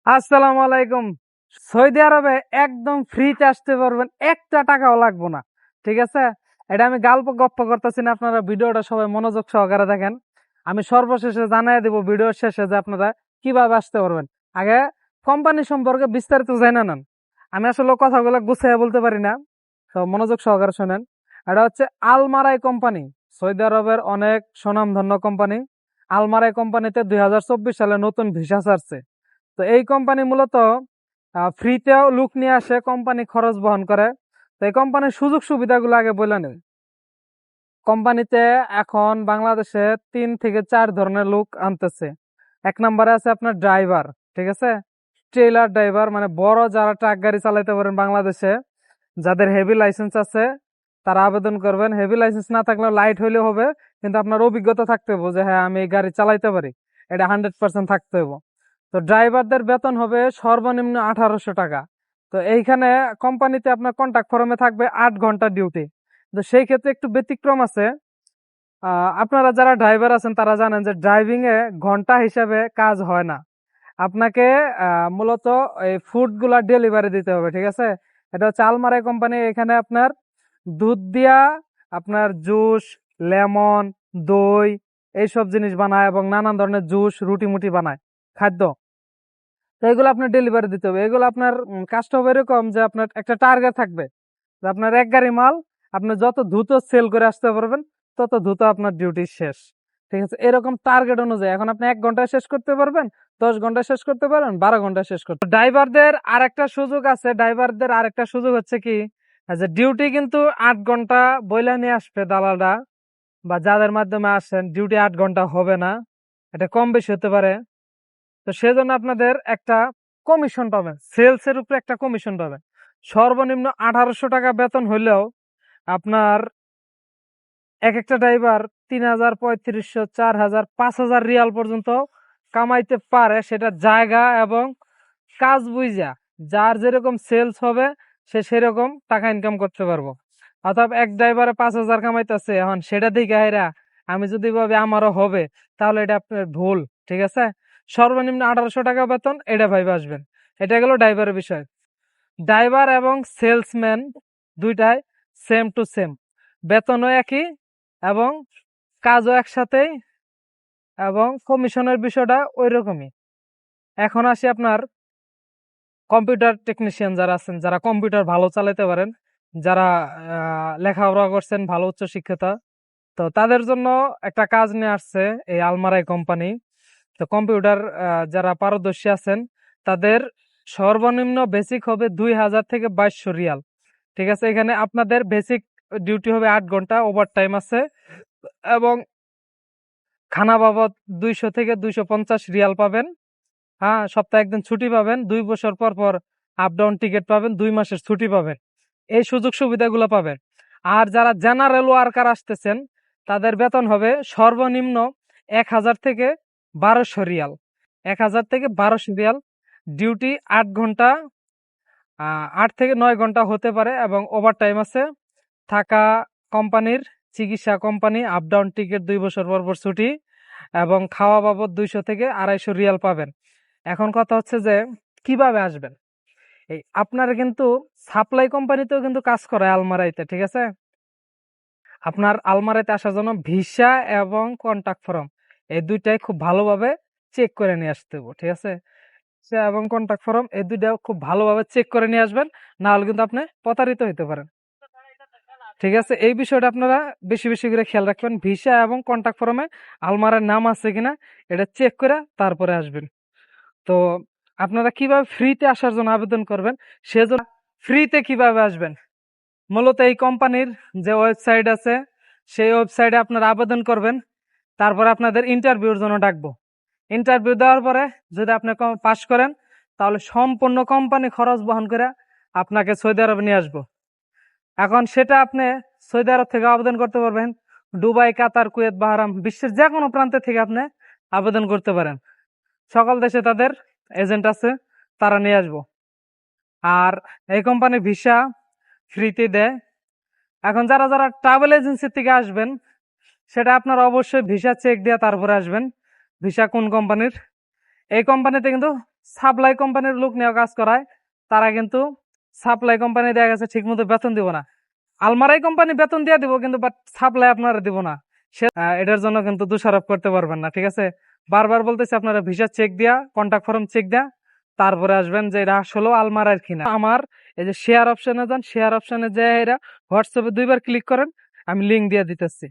আসসালামু আলাইকুম। সৌদি আরবে একদম ফ্রিতে আসতে পারবেন, একটা টাকাও লাগবে না। ঠিক আছে, এটা আমি গল্প গপ্প করতেছি না, আপনারা ভিডিওটা সবাই মনোযোগ সহকারে দেখেন। আমি সর্বশেষে জানিয়ে দেব ভিডিওর শেষে যে আপনারা কিভাবে আসতে পারবেন। আগে কোম্পানি সম্পর্কে বিস্তারিত জেনে নেন। আমি আসলে কথাগুলো গুছিয়ে বলতে পারি না, তো মনোযোগ সহকারে শোনেন। এটা হচ্ছে আলমারাই কোম্পানি, সৌদি আরবের অনেক সুনামধন্য কোম্পানি। আলমারাই কোম্পানিতে 2024 সালে নতুন ভিসা ছাড়ছে। তো এই কোম্পানি মূলত ফ্রিতেও লুক নিয়ে আসে, কোম্পানি খরচ বহন করে। তো এই কোম্পানির সুযোগ সুবিধাগুলো আগে বলে নেই। কোম্পানিতে এখন বাংলাদেশে 3 থেকে 4 ধরনের লোক আনতেছে। এক নম্বরে আছে আপনার ড্রাইভার, ঠিক আছে, ট্রেলার ড্রাইভার, মানে বড় যারা ট্রাক গাড়ি চালাইতে পারেন বাংলাদেশে, যাদের হেভি লাইসেন্স আছে তারা আবেদন করবেন। হেভি লাইসেন্স না থাকলেও লাইট হইলে হবে, কিন্তু আপনার অভিজ্ঞতা থাকতে হবে যে হ্যাঁ আমি এই গাড়ি চালাইতে পারি, এটা 100% থাকতে হবে। তো ড্রাইভারদের বেতন হবে সর্বনিম্ন 1800 টাকা। তো এইখানে কোম্পানিতে আপনার কন্ট্রাক্ট ফর্মে থাকবে 8 ঘন্টা ডিউটি। তো সেই ক্ষেত্রে একটু ব্যতিক্রম আছে। আপনারা যারা ড্রাইভার আছেন তারা জানেন যে ড্রাইভিং এ ঘন্টা হিসাবে কাজ হয় না। আপনাকে মূলত এই ফুড গুলা ডেলিভারি দিতে হবে, ঠিক আছে। এটা হচ্ছে আলমারাই কোম্পানি। এখানে আপনার দুধ দিয়া আপনার জুস, লেমন, দই এইসব জিনিস বানায় এবং নানান ধরনের জুস, রুটি মুটি বানায়, খাদ্য। তো এগুলো আপনার ডেলিভারি দিতে হবে। এগুলো আপনার কাজটা হবে এরকম যে আপনার একটা টার্গেট থাকবে যে আপনার এক গাড়ি মাল আপনি যত দ্রুত সেল করে আসতে পারবেন তত দ্রুত আপনার ডিউটি শেষ। ঠিক আছে, এরকম টার্গেট অনুযায়ী এখন আপনি 1 ঘন্টায় শেষ করতে পারবেন, 10 ঘন্টায় শেষ করতে পারবেন, 12 ঘন্টায় শেষ করতে। ড্রাইভারদের আরেকটা সুযোগ আছে, ড্রাইভারদের আরেকটা সুযোগ হচ্ছে কি, যে ডিউটি কিন্তু 8 ঘন্টা বইলা নিয়ে আসবে দালালরা, বা যাদের মাধ্যমে আসেন ডিউটি 8 ঘন্টা হবে না, এটা কম বেশি হতে পারে। তো সেজন্য আপনাদের একটা কমিশন পাবেন, সেলস এর উপরে একটা কমিশন পাবেন। সর্বনিম্ন 1800 টাকা বেতন হইলেও আপনার এক একটা ড্রাইভার 3000, 3500, 4000, 5000 রিয়াল পর্যন্ত কামাইতে পারে। সেটা জায়গা এবং কাজ বুঝা, যার যেরকম সেলস হবে সে সেরকম টাকা ইনকাম করতে পারবো। অর্থাৎ এক ড্রাইভারে 5000 কামাইতেছে, এখন সেটা দিকে হেরা আমি যদি ভাবি আমারও হবে, তাহলে এটা আপনার ভুল। ঠিক আছে, সর্বনিম্ন 1800 টাকা বেতন, এটা ভাইবে আসবেন। এটা গেল ড্রাইভারের বিষয়। ড্রাইভার এবং সেলসম্যান দুইটাই সেম টু সেম, বেতনও একই এবং কাজও একসাথেই, এবং কমিশনের বিষয়টা ওই রকমই। এখন আসি আপনার কম্পিউটার টেকনিশিয়ান যারা আছেন, যারা কম্পিউটার ভালো চালাতে পারেন, যারা লেখাপড়া করছেন, ভালো উচ্চ শিক্ষিতা, তো তাদের জন্য একটা কাজ নিয়ে আসছে এই আলমারাই কোম্পানি। তো কম্পিউটার যারা পারদর্শী আছেন তাদের সর্বনিম্ন বেসিক হবে 2000 থেকে 2200 রিয়াল। ঠিক আছে, এখানে আপনাদের বেসিক ডিউটি হবে 8 ঘন্টা, ওভার টাইম আছে, এবং খানা বাবদ 200 থেকে 250 রিয়াল পাবেন। হ্যাঁ, সপ্তাহে একদিন ছুটি পাবেন, 2 বছর পর পর আপ ডাউন টিকিট পাবেন, 2 মাসের ছুটি পাবেন, এই সুযোগ সুবিধাগুলো পাবেন। আর যারা জেনারেল ওয়ার্কার আসতেছেন তাদের বেতন হবে সর্বনিম্ন 1000 থেকে 1200 রিয়াল। 1000 থেকে 1200 রিয়াল। ডিউটি 8 ঘন্টা, 8 থেকে 9 ঘন্টা হতে পারে, এবং ওভার টাইম আছে। থাকা কোম্পানির, চিকিৎসা কোম্পানি, আপ ডাউন টিকিট, 2 বছর পর পর ছুটি, এবং খাওয়া বাবদ 200 থেকে 250 রিয়াল পাবেন। এখন কথা হচ্ছে যে কিভাবে আসবেন। এই আপনারা কিন্তু সাপ্লাই কোম্পানিতেও কিন্তু কাজ করে আলমারাইতে, ঠিক আছে। আপনার আলমারাইতে আসার জন্য ভিসা এবং কন্টাক্ট ফর্ম এই দুইটাই খুব ভালোভাবে চেক করে নিয়ে আসতে হবে, ঠিক আছে। ভিসা এবং কন্টাক্ট ফর্ম এই দুইটাও খুব ভালোভাবে চেক করে নিয়ে আসবেন, না হলে কিন্তু আপনি প্রতারিত হতে পারেন। ঠিক আছে, এই বিষয়টা আপনারা বেশি বেশি করে খেয়াল রাখবেন। ভিসা এবং কন্টাক্ট ফর্মে আলমারের নাম আছে কিনা এটা চেক করে তারপরে আসবেন। তো আপনারা কিভাবে ফ্রিতে আসার জন্য আবেদন করবেন, সেজন্য ফ্রিতে কিভাবে আসবেন, মূলত এই কোম্পানির যে ওয়েবসাইট আছে সেই ওয়েবসাইটে আপনারা আবেদন করবেন। তারপরে আপনাদের ইন্টারভিউর জন্য ডাকবো। ইন্টারভিউ দেওয়ার পরে যদি আপনি পাস করেন তাহলে সম্পূর্ণ কোম্পানি খরচ বহন করে আপনাকে সৌদি আরবে নিয়ে আসবো। এখন সেটা আপনি সৌদি আরব থেকে আবেদন করতে পারবেন, দুবাই, কাতার, কুয়েত, বাহরাম, বিশ্বের যে কোনো প্রান্তে থেকে আপনি আবেদন করতে পারেন। সকল দেশে তাদের এজেন্ট আছে, তারা নিয়ে আসবো। আর এই কোম্পানি ভিসা ফ্রিতে দেয়। এখন যারা যারা ট্রাভেল এজেন্সি থেকে আসবেন সেটা আপনারা অবশ্যই ভিসা চেক দিয়ে তারপরে আসবেন, ভিসা কোন কোম্পানির। এই কোম্পানিতে কিন্তু সাপ্লাই কোম্পানির লোক নিয়ে কাজ করায়, তারা কিন্তু সাপ্লাই কোম্পানি দেখা গেছে ঠিক মতো বেতন দিব না। আলমারাই কোম্পানি বেতন দিয়ে দিব, কিন্তু বাট সাপ্লাই আপনারা দিব না। এটার জন্য কিন্তু দোষারোপ করতে পারবেন না, ঠিক আছে? বারবার বলতেছি আপনারা ভিসা চেক দিয়া, কন্ট্যাক্ট ফর্ম চেক দিয়া তারপরে আসবেন যে এটা আসলে আলমারার কিনা। আমার এই যে শেয়ার অপশনে যান, শেয়ার অপশনে যে এরা হোয়াটসঅ্যাপে 2বার ক্লিক করেন, আমি লিঙ্ক দিয়ে দিতেছি।